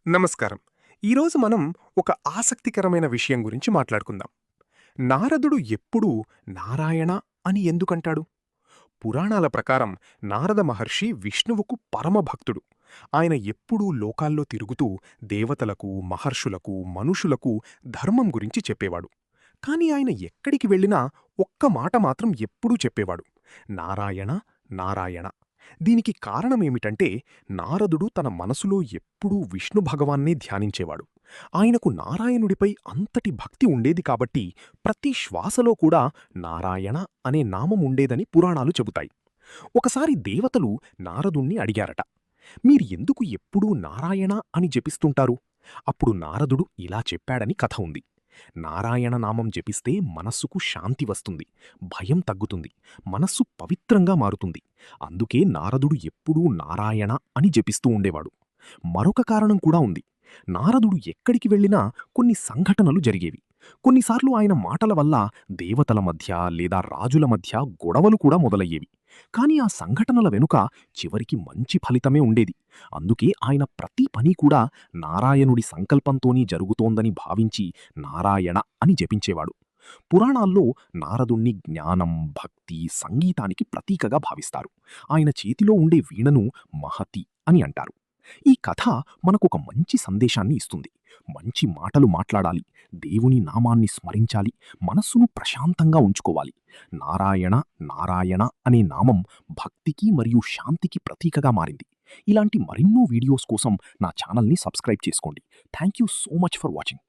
నమస్కారం. ఈరోజు మనం ఒక ఆసక్తికరమైన విషయం గురించి మాట్లాడుకుందాం. నారదుడు ఎప్పుడూ నారాయణ అని ఎందుకంటాడు? పురాణాల ప్రకారం నారద మహర్షి విష్ణువుకు పరమభక్తుడు. ఆయన ఎప్పుడూ లోకాల్లో తిరుగుతూ దేవతలకు, మహర్షులకు, మనుషులకు ధర్మం గురించి చెప్పేవాడు. కాని ఆయన ఎక్కడికి వెళ్ళినా ఒక్క మాట మాత్రం ఎప్పుడూ చెప్పేవాడు: నారాయణ, నారాయణ. దీనికి కారణమేమిటంటే, నారదుడు తన మనసులో ఎప్పుడూ విష్ణు భగవాన్నే ధ్యానించేవాడు. ఆయనకు నారాయణుడిపై అంతటి భక్తి ఉండేది కాబట్టి ప్రతి శ్వాసలో కూడా నారాయణ అనే నామం ఉండేదని పురాణాలు చెబుతాయి. ఒకసారి దేవతలు నారదుణ్ణి అడిగారట: మీరు ఎందుకు ఎప్పుడూ నారాయణ అని జపిస్తుంటారు? అప్పుడు నారదుడు ఇలా చెప్పాడని కథ ఉంది: నారాయణ నామం జపిస్తే మనస్సుకు శాంతి వస్తుంది, భయం తగ్గుతుంది, మనస్సు పవిత్రంగా మారుతుంది. అందుకే నారదుడు ఎప్పుడూ నారాయణ అని జపిస్తూ ఉండేవాడు. మరొక కారణం కూడా ఉంది. నారదుడు ఎక్కడికి వెళ్ళినా కొన్ని సంఘటనలు జరిగేవి. కొన్నిసార్లు ఆయన మాటల వల్ల దేవతల మధ్య లేదా రాజుల మధ్య గొడవలు కూడా మొదలయ్యేవి. కాని ఆ సంఘటనల వెనుక చివరికి మంచి ఫలితమే ఉండేది. అందుకే ఆయన ప్రతి పని కూడా నారాయణుడి సంకల్పంతోనే జరుగుతోందని భావించి నారాయణ అని జపించేవాడు. పురాణాల్లో నారదుణ్ణి జ్ఞానం, భక్తి, సంగీతానికి ప్రతీకగా భావిస్తారు. ఆయన చేతిలో ఉండే వీణను మహతి అని అంటారు. ఈ కథ మనకొక మంచి సందేశాన్ని ఇస్తుంది. మంచి మాటలు మాట్లాడాలి, దేవుని నామాన్ని స్మరించాలి, మనస్సును ప్రశాంతంగా ఉంచుకోవాలి. నారాయణ, నారాయణ అనే నామం భక్తికి మరియు శాంతికి ప్రతీకగా మారింది. ఇలాంటి మరెన్నో వీడియోస్ కోసం నా ఛానల్ని సబ్స్క్రైబ్ చేసుకోండి. Thank you so much for watching.